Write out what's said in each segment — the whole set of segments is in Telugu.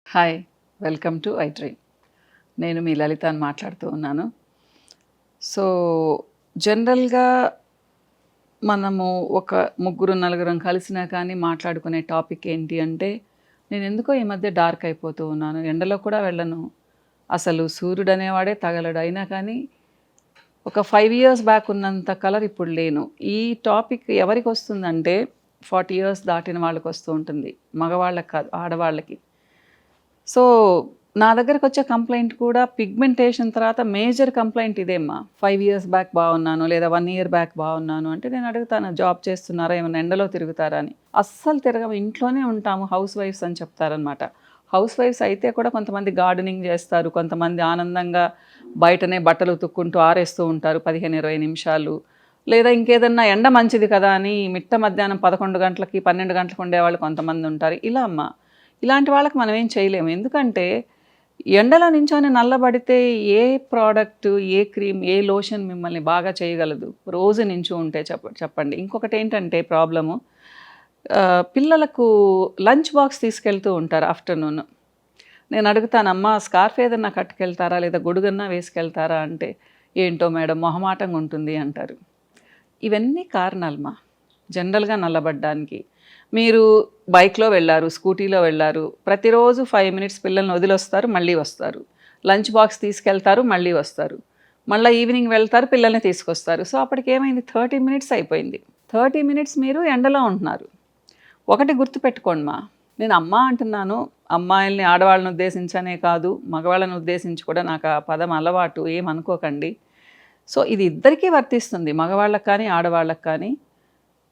Hi, welcome to I dream. నేను మీ లలిత అని మాట్లాడుతూ ఉన్నాను. సో జనరల్గా మనము ఒక ముగ్గురు నలుగురం కలిసినా కానీ మాట్లాడుకునే టాపిక్ ఏంటి అంటే, నేను ఎందుకో ఈ మధ్య డార్క్ అయిపోతూ ఉన్నాను, ఎండలో కూడా వెళ్ళను, అసలు సూర్యుడు అనేవాడే తగలడు, అయినా కానీ ఒక 5 ఇయర్స్ బ్యాక్ ఉన్నంత కలర్ ఇప్పుడు లేను. ఈ టాపిక్ ఎవరికి వస్తుందంటే 40 ఇయర్స్ దాటిన వాళ్ళకి వస్తూ ఉంటుంది, మగవాళ్ళకి కాదు, ఆడవాళ్ళకి. సో నా దగ్గరకు వచ్చే కంప్లైంట్ కూడా పిగ్మెంటేషన్ తర్వాత మేజర్ కంప్లైంట్ ఇదేమ్మా. 5 ఇయర్స్ బ్యాక్ బాగున్నాను, లేదా 1 ఇయర్ బ్యాక్ బాగున్నాను అంటే నేను అడుగుతాను, జాబ్ చేస్తున్నారా, ఏమైనా ఎండలో తిరుగుతారా అని. అస్సలు తిరగము, ఇంట్లోనే ఉంటాము, హౌస్ వైఫ్స్ అని చెప్తారనమాట. హౌస్ వైఫ్స్ అయితే కూడా కొంతమంది గార్డెనింగ్ చేస్తారు, కొంతమంది ఆనందంగా బయటనే బట్టలు ఉతుక్కుంటూ ఆరేస్తూ ఉంటారు 15-20 నిమిషాలు. లేదా ఇంకేదన్నా ఎండ మంచిది కదా అని మిట్ట మధ్యాహ్నం 11 గంటలకి 12 గంటలకు ఉండేవాళ్ళు కొంతమంది ఉంటారు. ఇలా అమ్మ, ఇలాంటి వాళ్ళకి మనం ఏం చేయలేము. ఎందుకంటే ఎండలో నించొని నల్లబడితే ఏ ప్రోడక్ట్, ఏ క్రీమ్, ఏ లోషన్ మిమ్మల్ని బాగా చేయగలదు రోజు నించు ఉంటే? చెప్పండి. ఇంకొకటి ఏంటంటే ప్రాబ్లము, పిల్లలకు లంచ్ బాక్స్ తీసుకెళ్తూ ఉంటారు ఆఫ్టర్నూన్. నేను అడుగుతానమ్మా, స్కార్ఫ్ ఏదన్నా కట్టుకెళ్తారా, లేదా గొడుగన్నా వేసుకెళ్తారా అంటే, ఏంటో మేడం మొహమాటంగా ఉంటుంది అంటారు. ఇవన్నీ కారణాలమ్మా జనరల్గా నల్లబడ్డానికి. మీరు బైక్లో వెళ్ళారు, స్కూటీలో వెళ్ళారు, ప్రతిరోజు 5 మినిట్స్ పిల్లల్ని వదిలొస్తారు, మళ్ళీ వస్తారు, లంచ్ బాక్స్ తీసుకెళ్తారు, మళ్ళీ వస్తారు, మళ్ళీ ఈవినింగ్ వెళ్తారు, పిల్లల్ని తీసుకొస్తారు. సో అప్పటికి ఏమైంది, 30 మినిట్స్ అయిపోయింది. 30 మినిట్స్ మీరు ఎండలో ఉంటున్నారు. ఒకటి గుర్తుపెట్టుకోండి మా, నేను అమ్మ అంటున్నాను, అమ్మాయిల్ని ఆడవాళ్ళని ఉద్దేశించనే కాదు, మగవాళ్ళని ఉద్దేశించి కూడా నాకు ఆ పదం అలవాటు, ఏమనుకోకండి. సో ఇది ఇద్దరికీ వర్తిస్తుంది, మగవాళ్ళకి కానీ ఆడవాళ్ళకి కానీ.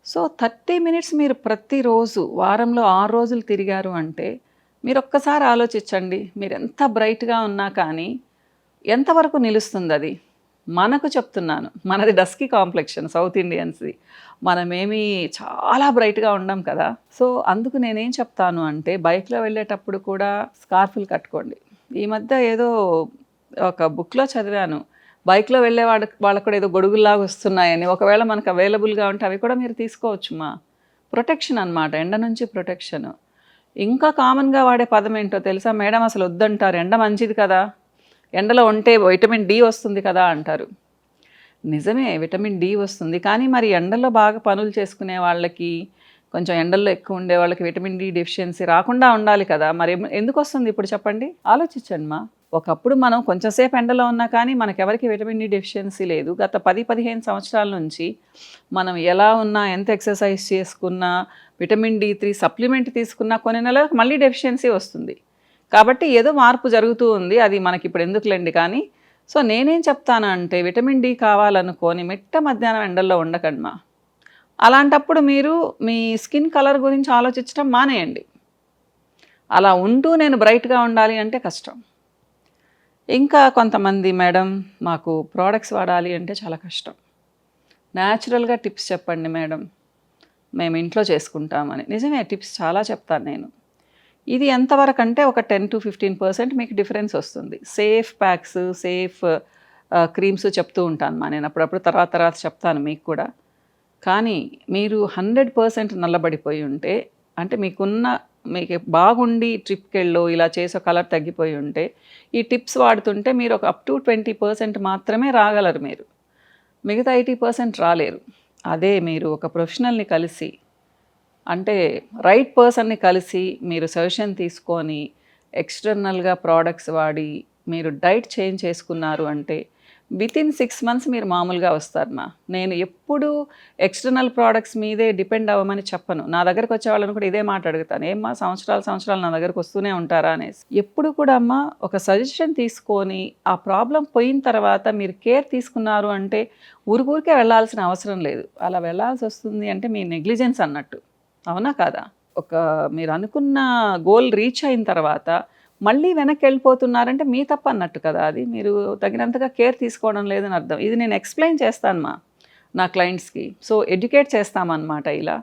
సో 30 మినిట్స్ మీరు ప్రతిరోజు వారంలో 6 రోజులు తిరిగారు అంటే మీరు ఒక్కసారి ఆలోచించండి, మీరు ఎంత బ్రైట్గా ఉన్నా కానీ ఎంతవరకు నిలుస్తుంది అది. మనకు చెప్తున్నాను, మనది డస్కీ కాంప్లెక్షన్, సౌత్ ఇండియన్స్ది, మనమేమీ చాలా బ్రైట్గా ఉండం కదా. సో అందుకు నేనేం చెప్తాను అంటే, బైక్లో వెళ్ళేటప్పుడు కూడా స్కార్ఫులు కట్టుకోండి. ఈ మధ్య ఏదో ఒక బుక్లో చదివాను, బైక్లో వెళ్ళే వాళ్ళకు కూడా ఏదో గొడుగుల్లాగా వస్తున్నాయని. ఒకవేళ మనకు అవైలబుల్గా ఉంటే అవి కూడా మీరు తీసుకోవచ్చు మా. ప్రొటెక్షన్ అనమాట, ఎండ నుంచి ప్రొటెక్షన్. ఇంకా కామన్గా వాడే పదం ఏంటో తెలుసా మేడం, అసలు వద్దంటారు, ఎండ మంచిది కదా, ఎండలో ఉంటే విటమిన్ డి వస్తుంది కదా అంటారు. నిజమే, విటమిన్ డి వస్తుంది, కానీ మరి ఎండలో బాగా పనులు చేసుకునే వాళ్ళకి, కొంచెం ఎండల్లో ఎక్కువ ఉండే వాళ్ళకి విటమిన్ డి డెఫిషియన్సీ రాకుండా ఉండాలి కదా. మరి ఎందుకు వస్తుంది ఇప్పుడు చెప్పండి, ఆలోచించండి మా. ఒకప్పుడు మనం కొంచెం సేపు ఎండలో ఉన్నా కానీ మనకెవరికి విటమిన్ డి డెఫిషియన్సీ లేదు. గత 10-15 సంవత్సరాల నుంచి మనం ఎలా ఉన్నా, ఎంత ఎక్సర్సైజ్ చేసుకున్నా, విటమిన్ డి3 సప్లిమెంట్ తీసుకున్నా కొన్ని నెలలకు మళ్ళీ డెఫిషియన్సీ వస్తుంది. కాబట్టి ఏదో మార్పు జరుగుతూ ఉంది, అది మనకి ఇప్పుడు ఎందుకులేండి కానీ. సో నేనేం చెప్తానంటే, విటమిన్ డి కావాలనుకొని మిట్ట మధ్యాహ్నం ఎండల్లో ఉండకండి మా. అలాంటప్పుడు మీరు మీ స్కిన్ కలర్ గురించి ఆలోచించడం మానేయండి. అలా ఉంటూ నేను బ్రైట్గా ఉండాలి అంటే కష్టం. ఇంకా కొంతమంది మేడం, మాకు ప్రోడక్ట్స్ వాడాలి అంటే చాలా కష్టం, న్యాచురల్గా టిప్స్ చెప్పండి మేడం, మేము ఇంట్లో చేసుకుంటామని. నిజమే, టిప్స్ చాలా చెప్తాను నేను. ఇది ఎంతవరకు అంటే ఒక 10-15% మీకు డిఫరెన్స్ వస్తుంది. సేఫ్ ప్యాక్స్, సేఫ్ క్రీమ్స్ చెప్తూ ఉంటాను మా నేను అప్పుడప్పుడు, తర్వాత చెప్తాను మీకు కూడా. కానీ మీరు 100% నల్లబడిపోయి ఉంటే, అంటే మీకు బాగుండి ట్రిప్కెళ్ళో ఇలా చేసే కలర్ తగ్గిపోయి ఉంటే, ఈ టిప్స్ వాడుతుంటే మీరు ఒక అప్ టు 20% మాత్రమే రాగలరు మీరు, మిగతా 80% రాలేరు. అదే మీరు ఒక ప్రొఫెషనల్ని కలిసి, అంటే రైట్ పర్సన్ని కలిసి మీరు సజెషన్ తీసుకొని ఎక్స్టర్నల్గా ప్రోడక్ట్స్ వాడి మీరు డైట్ చేంజ్ చేసుకున్నారు అంటే వితిన్ 6 మంత్స్ మీరు మామూలుగా వస్తారు మా. నేను ఎప్పుడు ఎక్స్టర్నల్ ప్రోడక్ట్స్ మీదే డిపెండ్ అవ్వమని చెప్పను. నా దగ్గరకు వచ్చే వాళ్ళని కూడా ఇదే మాట అడుగుతాను, ఏమ్మా సంవత్సరాలు నా దగ్గరకు వస్తూనే ఉంటారా అనేసి. ఎప్పుడు కూడా అమ్మ ఒక సజెషన్ తీసుకొని ఆ ప్రాబ్లం పోయిన తర్వాత మీరు కేర్ తీసుకున్నారు అంటే ఊరికే వెళ్ళాల్సిన అవసరం లేదు. అలా వెళ్ళాల్సి వస్తుంది అంటే మీ నెగ్లిజెన్స్ అన్నట్టు, అవునా కాదా? ఒక మీరు అనుకున్న గోల్ రీచ్ అయిన తర్వాత మళ్ళీ వెనక్కి వెళ్ళిపోతున్నారంటే మీ తప్పు అన్నట్టు కదా. అది మీరు తగినంతగా కేర్ తీసుకోవడం లేదని అర్థం. ఇది నేను ఎక్స్ప్లెయిన్ చేస్తాను మా నా క్లయింట్స్కి. సో ఎడ్యుకేట్ చేస్తామన్నమాట ఇలా.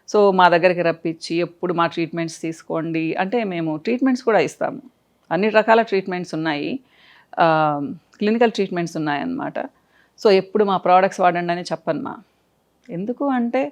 సో మా దగ్గరికి రప్పించి ఎప్పుడు మా ట్రీట్మెంట్స్ తీసుకోండి అంటే, మేము ట్రీట్మెంట్స్ కూడా ఇస్తాము, అన్ని రకాల ట్రీట్మెంట్స్ ఉన్నాయి, క్లినికల్ ట్రీట్మెంట్స్ ఉన్నాయన్నమాట. సో ఎప్పుడు మా ప్రోడక్ట్స్ వాడండి అని చెప్పను మా. ఎందుకు అంటే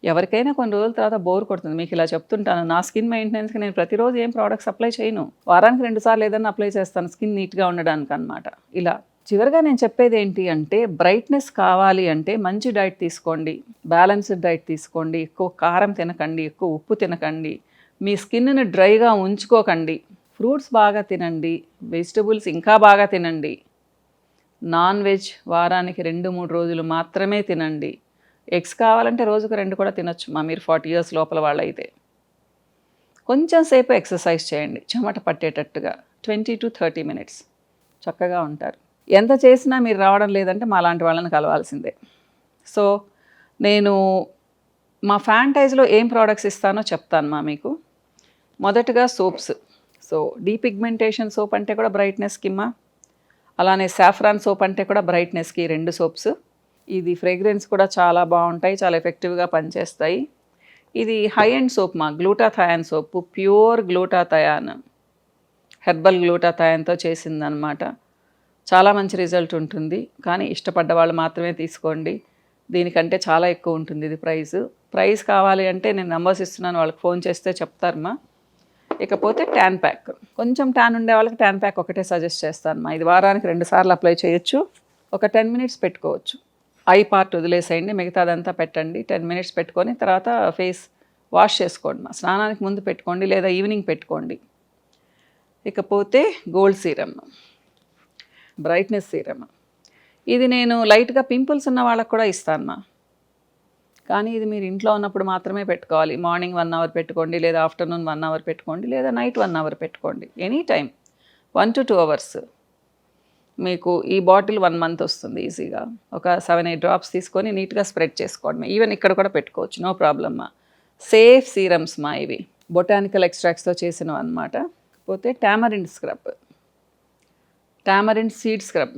ఎవరికైనా కొన్ని రోజుల తర్వాత బోర్ కొడుతుంది. మీకు ఇలా చెప్తుంటాను, నా స్కిన్ మెయింటెనెన్స్‌కి నేను ప్రతిరోజు ఏం ప్రొడక్ట్స్ అప్లై చేయను. వారానికి 2 సార్లు ఏదైనా అప్లై చేస్తాను స్కిన్ నీట్‌గా ఉండడానికి అనమాట. ఇలా చివరిగా నేను చెప్పేది ఏంటి అంటే, బ్రైట్‌నెస్ కావాలి అంటే మంచి డైట్ తీసుకోండి, బ్యాలెన్స్డ్ డైట్ తీసుకోండి, ఎక్కువ కారం తినకండి, ఎక్కువ ఉప్పు తినకండి, మీ స్కిన్‌ని డ్రైగా ఉంచుకోకండి, ఫ్రూట్స్ బాగా తినండి, వెజిటబుల్స్ ఇంకా బాగా తినండి, నాన్ వెజ్ వారానికి 2-3 రోజులు మాత్రమే తినండి. ఎగ్స్ కావాలంటే రోజుకు 2 కూడా తినొచ్చు మీరు 40 ఇయర్స్ లోపల వాళ్ళైతే. కొంచెం సేపు ఎక్సర్సైజ్ చేయండి చెమట పట్టేటట్టుగా, 20-30 మినిట్స్, చక్కగా ఉంటారు. ఎంత చేసినా మీరు రావడం లేదంటే మాలాంటి వాళ్ళని కలవాల్సిందే. సో నేను మా ఫ్రాంచైజ్లో ఏం ప్రోడక్ట్స్ ఇస్తానో చెప్తాను మీకు. మొదటగా సోప్స్. సో డీపిగ్మెంటేషన్ సోప్ అంటే కూడా బ్రైట్నెస్కి అలానే సాఫ్రాన్ సోప్ అంటే కూడా బ్రైట్నెస్కి 2 సోప్స్. ఇది ఫ్రేగ్రెన్స్ కూడా చాలా బాగుంటాయి, చాలా ఎఫెక్టివ్గా పనిచేస్తాయి. ఇది హై ఎండ్ సోప్ గ్లూటాథయాన్ సోపు, ప్యూర్ గ్లూటాథయాన్, హెర్బల్ గ్లూటాథయాన్తో చేసిందనమాట. చాలా మంచి రిజల్ట్ ఉంటుంది, కానీ ఇష్టపడ్డ వాళ్ళు మాత్రమే తీసుకోండి. దీనికంటే చాలా ఎక్కువ ఉంటుంది ఇది ప్రైస్ కావాలి అంటే నేను నెంబర్స్ ఇస్తున్నాను, వాళ్ళకి ఫోన్ చేస్తే చెప్తారమ్మా. ఇకపోతే ట్యాన్ ప్యాక్, కొంచెం ట్యాన్ ఉండే వాళ్ళకి ట్యాన్ ప్యాక్ ఒకటే సజెస్ట్ చేస్తానమ్మా. ఇది వారానికి 2 సార్లు అప్లై చేయొచ్చు, ఒక 10 మినిట్స్ పెట్టుకోవచ్చు. ఐ పార్ట్ వదిలేసేయండి, మిగతాదంతా పెట్టండి. 10 మినిట్స్ పెట్టుకొని తర్వాత ఫేస్ వాష్ చేసుకోండి స్నానానికి ముందు పెట్టుకోండి, లేదా ఈవినింగ్ పెట్టుకోండి. ఇకపోతే గోల్డ్ సీరమ్, బ్రైట్నెస్ సీరమ్. ఇది నేను లైట్గా పింపుల్స్ ఉన్న వాళ్ళకు కూడా ఇస్తాను కానీ ఇది మీరు ఇంట్లో ఉన్నప్పుడు మాత్రమే పెట్టుకోవాలి. మార్నింగ్ 1 అవర్ పెట్టుకోండి, లేదా ఆఫ్టర్నూన్ 1 అవర్ పెట్టుకోండి, లేదా నైట్ 1 అవర్ పెట్టుకోండి. Any time 1 to 2 hours. మీకు ఈ బాటిల్ 1 మంత్ వస్తుంది ఈజీగా. ఒక 7-8 డ్రాప్స్ తీసుకొని నీట్గా స్ప్రెడ్ చేసుకోండి. ఈవెన్ ఇక్కడ కూడా పెట్టుకోవచ్చు, నో ప్రాబ్లమ్ సేఫ్ సీరమ్స్ ఇవి బొటానికల్ ఎక్స్ట్రాక్ట్స్తో చేసినవి అనమాట. పోతే tamarind scrub, tamarind seed scrub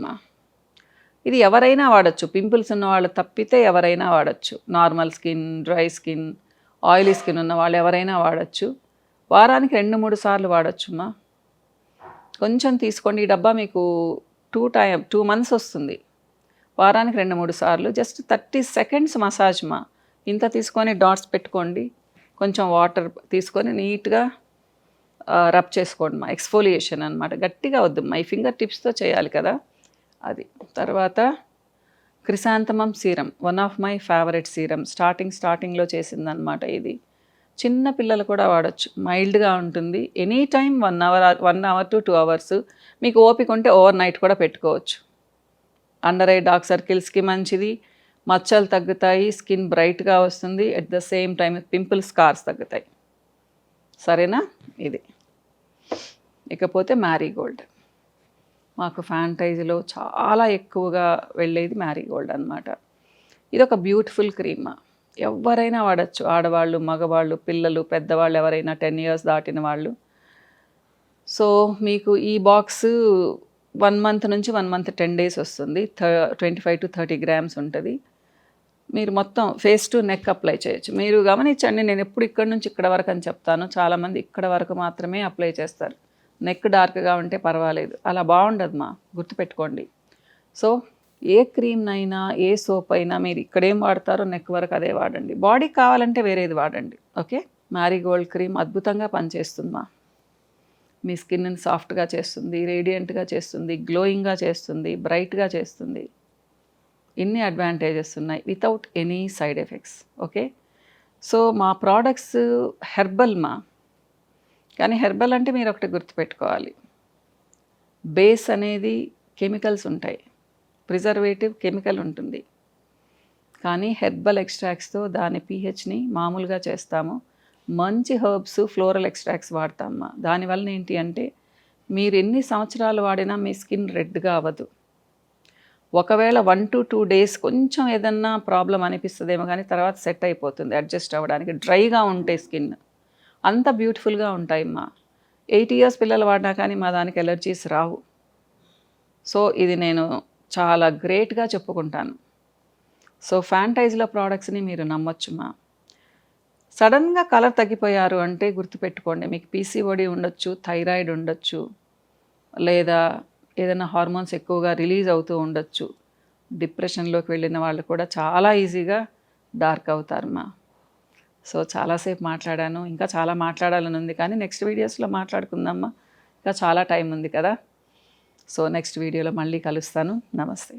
ఇది ఎవరైనా వాడచ్చు, పింపుల్స్ ఉన్న వాళ్ళు తప్పితే ఎవరైనా వాడచ్చు. Normal skin, dry skin, oily skin ఉన్న వాళ్ళు ఎవరైనా వాడచ్చు. వారానికి 2-3 సార్లు వాడచ్చు కొంచెం తీసుకోండి. ఈ డబ్బా మీకు 2 మంత్స్ వస్తుంది. వారానికి 2-3 సార్లు జస్ట్ 30 సెకండ్స్ మసాజ్ ఇంత తీసుకొని డాట్స్ పెట్టుకోండి, కొంచెం వాటర్ తీసుకొని నీట్గా రబ్ చేసుకోండి ఎక్స్ఫోలియేషన్ అనమాట. గట్టిగా వద్దు ఈ ఫింగర్ టిప్స్తో చేయాలి కదా అది. తర్వాత chrysanthemum serum, one of my favourite serum, స్టార్టింగ్లో చేసిందనమాట. ఇది చిన్న పిల్లలు కూడా వాడచ్చు, మైల్డ్గా ఉంటుంది. Any time 1 hour to 2 hours. మీకు ఓపిక ఉంటే ఓవర్ నైట్ కూడా పెట్టుకోవచ్చు. అండర్ ఐ డార్క్ సర్కిల్స్కి మంచిది, మచ్చలు తగ్గుతాయి, స్కిన్ బ్రైట్గా వస్తుంది, at the same time pimple scars తగ్గుతాయి. సరేనా ఇది. ఇకపోతే మ్యారీగోల్డ్, మాకు ఫ్రాంచైజీలో చాలా ఎక్కువగా వెళ్ళేది మ్యారీగోల్డ్ అనమాట. ఇది ఒక బ్యూటిఫుల్ క్రీమ్, ఎవరైనా వాడచ్చు, ఆడవాళ్ళు, మగవాళ్ళు, పిల్లలు, పెద్దవాళ్ళు, ఎవరైనా 10 ఇయర్స్ దాటిన వాళ్ళు. సో మీకు ఈ బాక్స్ 1 మంత్ నుంచి 1 మంత్ 10 డేస్ వస్తుంది. 25 to 30 గ్రామ్స్ ఉంటుంది. మీరు మొత్తం ఫేస్ టు నెక్ అప్లై చేయొచ్చు. మీరు గమనించండి, నేను ఎప్పుడు ఇక్కడ నుంచి ఇక్కడ వరకు అని చెప్తాను, చాలామంది ఇక్కడ వరకు మాత్రమే అప్లై చేస్తారు. నెక్ డార్క్గా ఉంటే పర్వాలేదు, అలా బాగుండదు గుర్తుపెట్టుకోండి. సో ఏ క్రీమ్నైనా, ఏ సోప్ అయినా మీరు ఇక్కడేం వాడతారో నెక్ వరకు అదే వాడండి. బాడీకి కావాలంటే వేరేది వాడండి. ఓకే, మ్యారీగోల్డ్ క్రీమ్ అద్భుతంగా పనిచేస్తుంది మీ స్కిన్ని సాఫ్ట్గా చేస్తుంది, రేడియంట్గా చేస్తుంది, గ్లోయింగ్గా చేస్తుంది, బ్రైట్గా చేస్తుంది. ఇన్ని అడ్వాంటేజెస్ ఉన్నాయి without any side effects. Okay, so మా ప్రోడక్ట్స్ హెర్బల్ కానీ హెర్బల్ అంటే మీరు ఒకటి గుర్తుపెట్టుకోవాలి, బేస్ అనేది కెమికల్స్ ఉంటాయి, ప్రిజర్వేటివ్ కెమికల్ ఉంటుంది. కానీ హెర్బల్ ఎక్స్ట్రాక్ట్స్తో దాని పీహెచ్ని మామూలుగా చేస్తాము. మంచి హర్బ్స్, ఫ్లోరల్ ఎక్స్ట్రాక్ట్స్ వాడతామా. దానివల్ల ఏంటి అంటే మీరు ఎన్ని సంవత్సరాలు వాడినా మీ స్కిన్ రెడ్గా అవ్వదు. ఒకవేళ 1 to 2 డేస్ కొంచెం ఏదన్నా ప్రాబ్లం అనిపిస్తుందేమో, కానీ తర్వాత సెట్ అయిపోతుంది అడ్జస్ట్ అవ్వడానికి. డ్రైగా ఉంటే స్కిన్ అంత బ్యూటిఫుల్గా ఉంటాయి 8 ఇయర్స్ పిల్లలు వాడినా కానీ మా దానికి ఎలర్జీస్ రావు. సో ఇది నేను చాలా గ్రేట్గా చెప్పుకుంటాను. సో ఫ్రాంచైజీలో ప్రోడక్ట్స్ని మీరు నమ్మొచ్చు సడన్గా కలర్ తగ్గిపోయారు అంటే గుర్తుపెట్టుకోండి, మీకు పీసీఓడి ఉండొచ్చు, థైరాయిడ్ ఉండొచ్చు, లేదా ఏదైనా హార్మోన్స్ ఎక్కువగా రిలీజ్ అవుతూ ఉండొచ్చు. డిప్రెషన్లోకి వెళ్ళిన వాళ్ళు కూడా చాలా ఈజీగా డార్క్ అవుతారు సో చాలాసేపు మాట్లాడాను, ఇంకా చాలా మాట్లాడాలని ఉంది, కానీ నెక్స్ట్ వీడియోస్లో మాట్లాడుకుందామా, ఇంకా చాలా టైం ఉంది కదా. సో నెక్స్ట్ వీడియోలో మళ్ళీ కలుస్తాను. నమస్తే.